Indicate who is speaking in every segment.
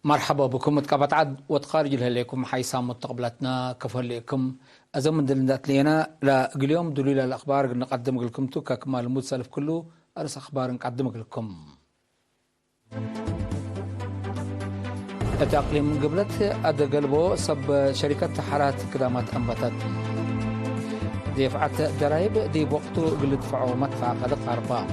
Speaker 1: مرحبا بكم متقبط عد وتخارج لكم حيسام متقبلتنا كفر لكم أزمن دلندات لينا لا اليوم دليل الأخبار نقدم لكم تو كمال المود سلف كله أرس أخبار نقدم لكم التأقليم قبلت أدى قلبه صب شركة حارات كدامات أنبتت دفعت درايب دي بوقته قل دفعوا مدفع قد قاربا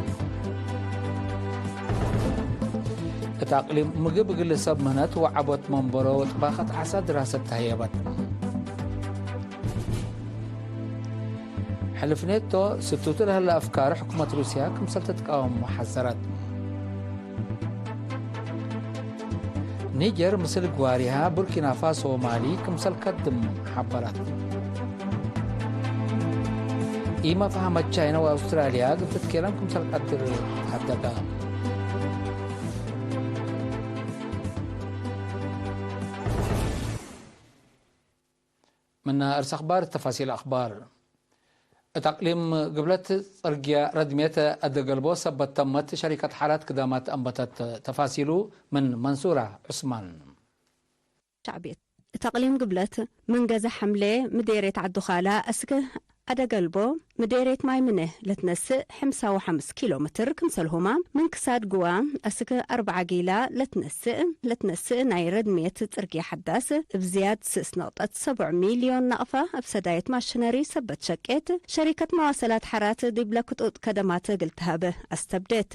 Speaker 1: التأقليم مجب قل سب مهنت وعبت منبرو وطباخت عسى دراسة تهيبت حلفنيتو ستوت لها الأفكار حكومة روسيا كمسل تتقاوم محذرات نيجر مثل قواريها بوركينا فاسو ومالي كمسل قدم حبرات إيما فهمت تشاينا وأستراليا قلت كلام كمسل قدر حدقا من أرس أخبار تفاصيل أخبار تقليم قبلت ترقيا ردمية الدقلبو سبت تمت شركة حالات كدامات أنبتت تفاصيله من منصورة عثمان
Speaker 2: شعبيت تقليم قبلت من جزا حملة مديرة عالدخالة أسكه أدقلبو مديرة ماي منه لتنسق 5 كيلومتر كمسلهما من كساد قوا أسكه 4 جيلا لتنسق ناي ردمية ترقيا حداس بزياد 6.7 مليون نقفة بسداية ماشنري سبت شكيت شركة مواصلات حارات ديبلكت كدمات قلتها به استبديت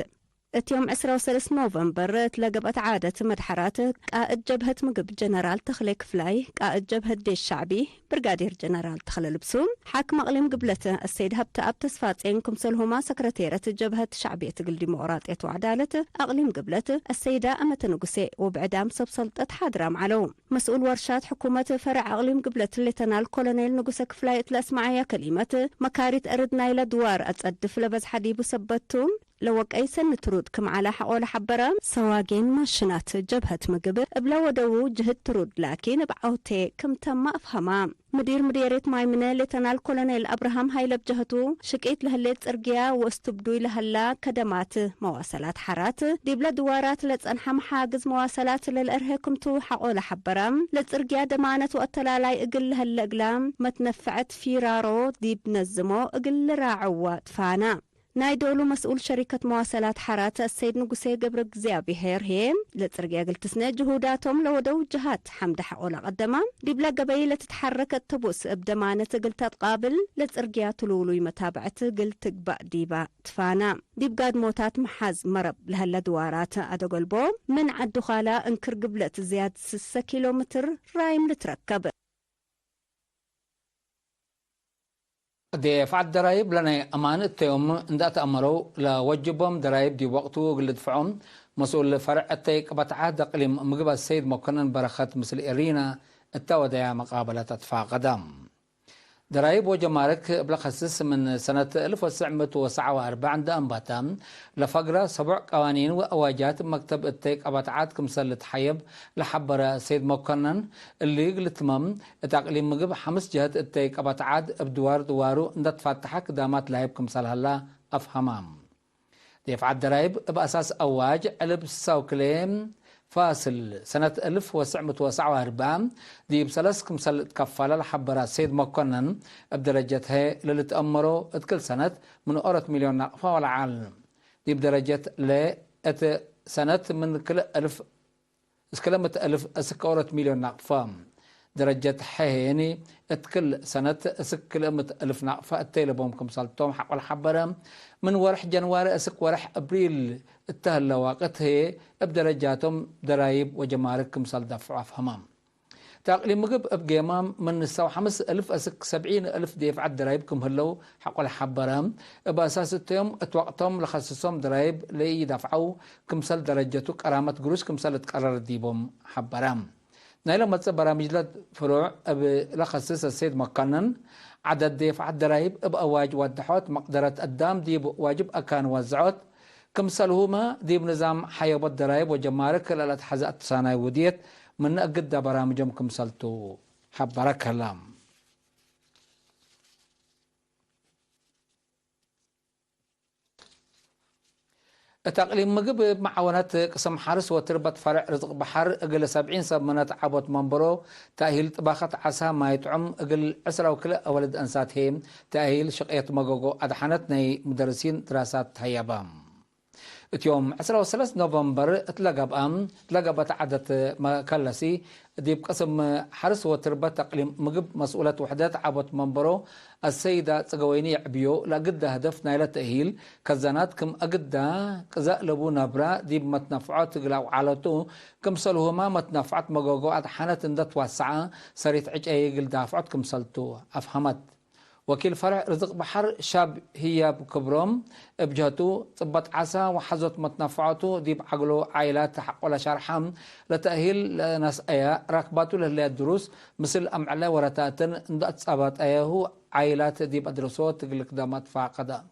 Speaker 2: يوم 23 نوفمبر تلقبت عادة مدحرات قائد جبهة مقب جنرال تخليك فلاي قائد جبهة ديش الشعبي برغادير جنرال تخلل بسوم حاكم أقليم قبلته السيد هبت أب تصفاتين كمسلهما سكرتيرة جبهة شعبية تقل ديمقراطية وعدالة أقليم قبلته السيدة أمة نقسي وبعدام سبسلطة حادرام علوم مسؤول ورشات حكومة فرع أقليم قبلته اللي تنال كولونيل نقسك فلاي تلاس معايا كلمة مكاريت أردنا إلى دوار أتصدف لبز حديب سبتوم لوك أي سنة ترود كم على حقول حبرة سواقين ماشنات جبهة مقبر بلا ودو جهد ترود لكن بعوتي كم تم أفهمها مديرة مايمنة لتنال كولونيل أبراهام هايلب جهتو شكيت لهالليت أرقيا واستبدوي لهلا كدمات مواصلات حارات دي بلا دوارات لتنحم حاجز مواصلات للأرهكمتو حقول حبرة لترقيا دمانة وأتلالاي اقل لهالأقلام ما تنفعت في رارو دي بنزمو اقل راعوة تفانا نايدولو مسؤول شركة مواصلات حارات السيد نقسي قبر زيابي هي لترقيا قلت سنة جهوداتهم لودو جهات حمد حقولا قدما دي بلا قبيلة تتحرك التبوس بدمانة قلت تقابل لترقيا تلولو متابعة قلت قبأ ديبا تفانا دي بقاد موتات محاز مرب لهلا دوارات أدقلبو من عالدخالة انكر قبلت زياد 6 كيلومتر رايم لتركب
Speaker 1: دفع الدرايب لنا أمانة يوم اندات أمروا لوجبهم درايب دي وقته قل دفعهم مسؤول فرع التيك بتعاد قلم مقبل السيد مكنن برخات مثل إرينا التودع مقابلة تدفع قدام درايب وجمارك بلخصص من سنة 1947 دا أنباتام لفقرة 7 قوانين وأواجات مكتب التيك أبتعاد كمسلة حيب لحبر سيد مكنن اللي قلتمم تقليم مقب 5 جهات التيك أبتعاد بدوار دوارو ندت فاتحك دامات لايب كمسل هلا أفهمام دفع الدرايب بأساس أواج علب ساوكليم فاصل سنة 1947 دي بسلس كمسل تكفالة لحبرات سيد مكنن بدرجتها للي تأمروا كل سنة من 4 مليون نقفة ولا عالم دي بدرجة سنة من كل 1000 اسكلمة 1000 اسك 4 مليون نقفة درجة حيني اتكل سنة اسكلمة 1000 نقفة التيلبوم كمسلتهم حق الحبرة من ورح جنواري اسك ورح ابريل التهلا وقتها بدرجاتهم درايب وجمارك كمسل دفع فهمام تقليم مقب بقيمام من الساو 5000 اسك 70,000 دفع الدرايب كم هلو حق الحبرة بأساس التيوم اتوقتهم لخصصهم درايب ليدفعوا كمسل درجتو كرامة قروش كمسل تقرر ديبهم حبرام نايلو متص برامج فروع لخصص السيد مكنن عدد دفع الدرايب بأواج ودحوت مقدرة قدام ديب واجب أكان وزعوت كمسلهما ديب نظام حيوب الدرايب وجمارك للا تحزقت ساناي وديت من أقد برامجهم كمسلتو حبرك هلام التقليم مجب معونات قسم حارس وتربة فرع رزق بحر أقل 70 سبمنات عبوت منبرو تأهيل طباخة عسى ما يطعم أقل عسرة وكلا أولد أنسات هيم تأهيل شقية مجوجو أدحنتني مدرسين دراسات هيابام يوم 13 نوفمبر تلقى بتعدد مكلسي دي بقسم حرس وتربة تقليم مجب مسؤولة وحدات عبوت منبرو السيدة تقويني عبيو لقد هدف نايلة تأهيل كزانات كم أقد كزاء لبو نبرا دي بمتنفعات قلاو عالتو كم صلوهما متنفعات مقوقو حانة اندت واسعة سريت عجأي قل دافعات كم صلتو أفهمت وكيل فرع رزق بحر شاب هي بكبرم بجهته طبت عسى وحزت متنفعته دي بعقله عائلات حق ولا شرحم لتأهيل ناس ايا راكباته للي الدروس مثل أمعلا ورتاتن اندت صابات اياه عائلات دي بدرسوت تقلق دامات فاقدا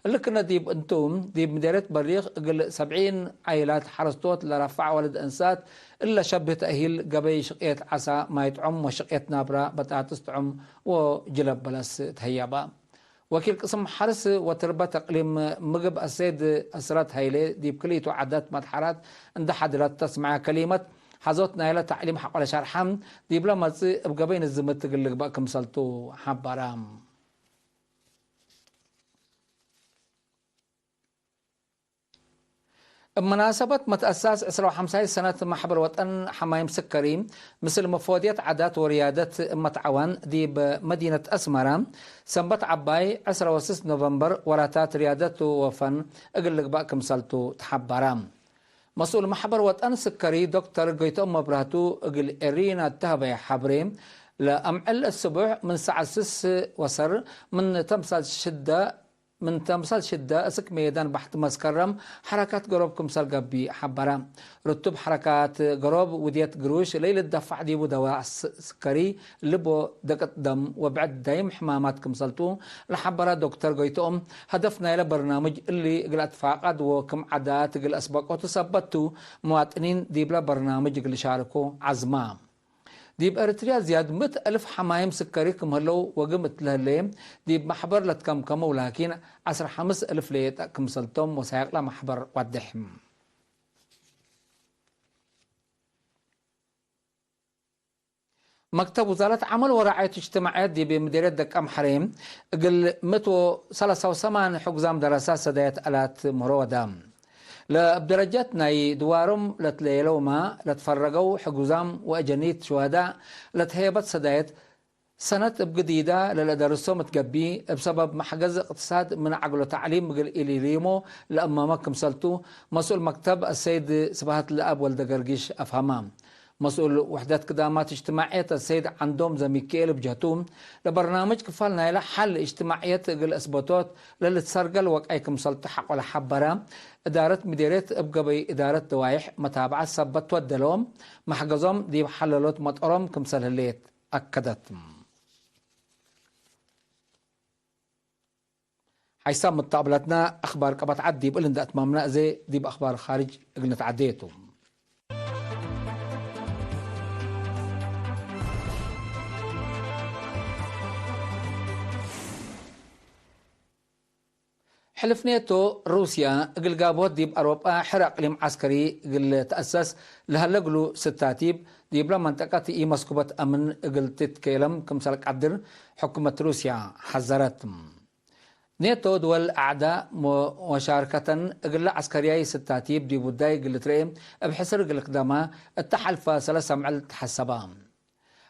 Speaker 1: لكن ديب انتم ديب مديرة بريق قل 70 عائلات حرستوت لرفع ولد انسات الا شبه تأهيل قبي شقية عسى ما يتعم وشقية نابرا بتاتس تعم وجلب بلس تهيابا وكيل قسم حرس وتربة تقليم مقب السيد أسرات هايلي ديب كليتو عادات مدحرات عند حضرات تسمع كلمة حزوت نايلة تعليم حق ولا شرحم ديب لما بقبين الزمت تقلق بقى مسلتو حبارام بمناسبة متأساس 25 سنة محبر وطن حمايم سكريم مثل مفوضية عادات وريادة متعوان دي بمدينة أسمرة سنبت عباي 16 نوفمبر وراتات ريادة وفن اقلق باكم سالتو تحبرام مسؤول محبر وطن سكري دكتور قيتو مبراتو اقل إرينا تهبي حبريم لأمعل السبع من ساعة 6 وصر من تمثال شدة اسك ميدان بحت مسكرم حركات قروب كمسال قبي حبرا رتب حركات قروب وديت قروش ليلة دفع ديبو دواء سكري لبو دقت دم وبعد دايم حمامات كمسالتو لحبرا دكتور قيتوم هدفنا إلى برنامج اللي قلت فاقد وكم عادات قل أسبق وتثبتوا مواطنين ديبلا برنامج قل شاركوا عزمام ديب أريتريا زياد 100,000 حمايم سكري كم هلو وقمت لهالليم ديب محبر لتكم كمو ولكن 15,000 ليت كم سلتم وسيقلا محبر ودحم مكتب وزارة عمل ورعاية اجتماعات دي بمديرية دكام حريم قل 183 حقزام دراسات سدايات ألات مرودام لبدرجات ناي دوارم لتليلو ما لتفرقوا حجوزام وأجنيت شهداء لتهيبت سدايت سنة بجديدة للدرسوم تقبي بسبب محجز اقتصاد من عقل تعليم مقل إلي ريمو لأما مكم سلتو مسؤول مكتب السيد سبهات الأب والدقرقيش أفهمام مسؤول وحدات قدامات اجتماعية السيد عندهم زي ميكيل بجهتوم لبرنامج كفالنا إلى حل اجتماعية قل أسبوتات للتسرقل وقعيكم سلطة حق ولا حبرا إدارة مديرية أبقى بإدارة دوايح متابعة سبت ودلوم محجزهم دي حللوت مطرم كمسل هليت أكدت حيسام متقابلتنا أخبار قبط عدي بقلن دا أتمامنا زي دي بأخبار خارج قلنا عديتو حلف نيتو روسيا قل قابوت ديب أوروبا حرق لم عسكري قل تأسس لهلقلو ستاتيب ديب لما منطقة إي مسكوبة أمن قل تتكيلم كمسالك عدر حكومة روسيا حذرت نيتو دول أعداء مشاركة قل عسكرياي ستاتيب ديب وداي قل تريم بحسر قل قدامها التحالفة سلسة معل تحسبان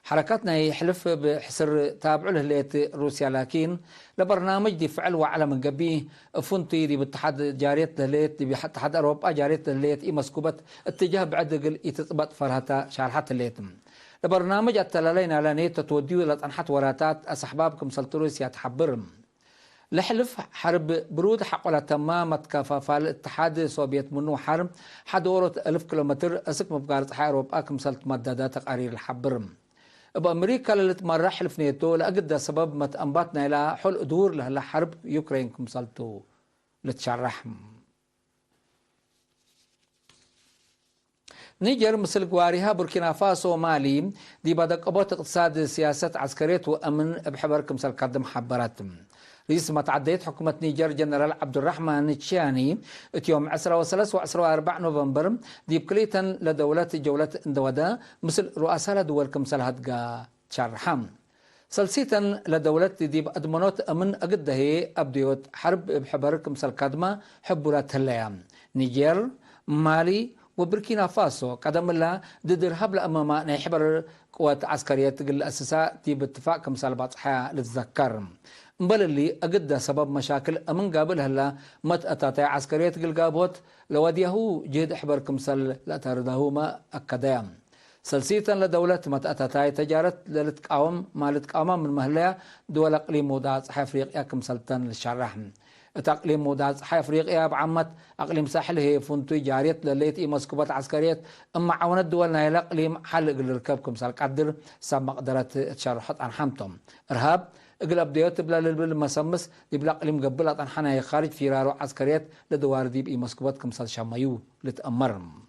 Speaker 1: حركاتنا يحلف بحسر تابعوا لهلية روسيا لكن لبرنامج دي فعل وعلى من قبيه فنتي دي باتحاد جارية لهلية دي باتحاد أوروبا جارية لهلية إي مسكوبة اتجاه بعد قل يتطبط فرهتا شارحات الليتم لبرنامج التلالين على نيت توديو لتنحت وراتات أصحبابكم سلط روسيا تحبرم لحلف حرب برود حق ولا تمام كفافة الاتحاد السوفيت منو حرب حدورة 1000 كيلومتر أسك مبقارة حيروب أكم سلط مدادات قرير الحبرم بأمريكا اللي تمرح حلف نيتو لأقد سبب ما تأنباتنا إلى حل دور لهلا حرب يوكرين كمسلتو لتشرح نيجر مثل قواريها بوركينا فاسو مالي دي بدك أبوت اقتصاد سياسة عسكرية وأمن بحبر كمسل قدم حبرات رئيس متعديت حكومة نيجر جنرال عبد الرحمن تشاني يوم 13 و14 نوفمبر ديب كليتا لدولة جولة اندودا مثل رؤساء دول كمثل هدقا تشرحام سلسيتا لدولة ديب أدمنوت أمن أقده أبديوت حرب بحبر كمثل كادما حبورات هلايا نيجر مالي وبركينا فاسو قدم الله ددر هبل أماما نحبر قوات عسكرية تقل أساسا ديب اتفاق كمثل باطحة للذكر مبل اللي أقده سبب مشاكل أمن قابل هلا مت أتاتي عسكرية تقل قابوت لوديه جهد حبر كمثل لا ترده ما أكدام سلسيتا لدولة متأتتاي تجارت للتقاوم ما لتقاوم من مهلية دول أقليم مودات صحي أفريقيا كمسلتان للشرح أقليم مودات صحي أفريقيا بعمت أقليم ساحل هي فنتوي جاريت لليت مسكوبات عسكرية أما عونت دول نايل أقليم حل الركاب كمسال قدر سام مقدرات تشرحت عن حمتم إرهاب اقلب ديوت بلا للبل مسمس يبلا أقليم قبلت عن حنا خارج في رارو عسكريات لدوار ديب مسكوبات كمسال شاميو لتأمرم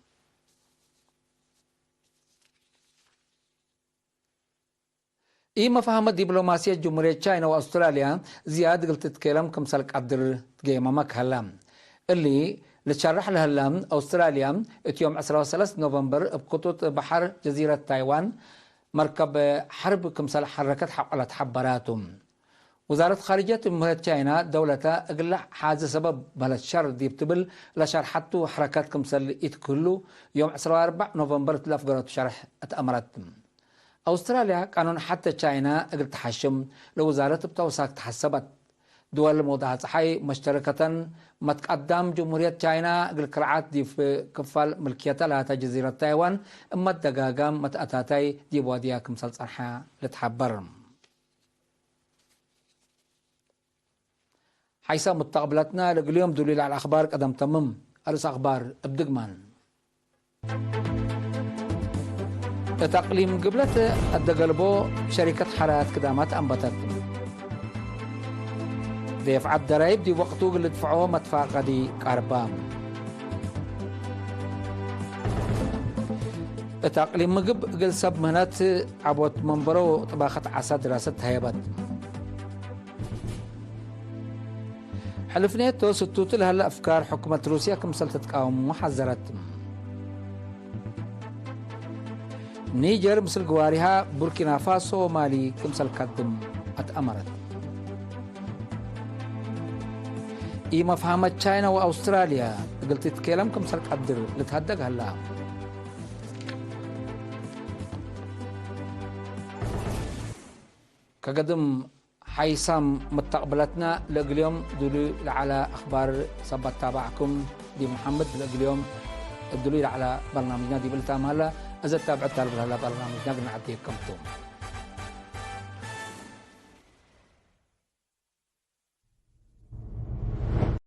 Speaker 1: مفاهمة دبلوماسية جمهورية تشاينا وأستراليا زيادة قلت تتكلم كمثال قدر تقيممك هلام اللي لتشرح لهلام أستراليا يوم 13 نوفمبر بخطوط بحر جزيرة تايوان مركب حرب كمثال حركت على تحبراتهم وزارة خارجية جمهورية تشاينا دولتها أقل حاجة سبب بهالشر دي بتبل لشرحته حركات كمثال يتكلوا يوم 14 نوفمبر تلاف قرأت شرح أتأمرت أستراليا قانون حتى تشاينا قلت تحشم لوزارة بتوساك تحسبت دول موضوعات حي مشتركة متقدم جمهورية تشاينا قل كرعات دي في كفال ملكيتها لها جزيرة تايوان اما الدقاقام متأتاتي دي بواديها كمسال صنحة لتحبر حيث متقبلتنا لقليوم دليل على الأخبار قدم تمم أرس أخبار بدقمان تقليم قبلت الدقلبو شركة حرات قدامات أنبتت دفع الدرايب دي وقتو اللي دفعوه مدفع دي كاربام تقليم مقب قل سب مهنات عبوت منبرو طباخة عسى دراسة هيبت حلفنيتو ستوت لها الأفكار حكومة روسيا كمسل تتقاوم محذرت نيجر مثل قوارها بوركينا فاسو مالي كمسل قدم أتأمرت مفهمة تشاينا وأستراليا قلت تتكلم كمسل قدر لتهدق هلا كقدم حيسام متقبلتنا لقليوم دليل على أخبار صبت تابعكم دي محمد لقليوم الدليل على برنامجنا دي بلتام هلا إذا تابعت هلا برنامجنا قلنا عديكم توم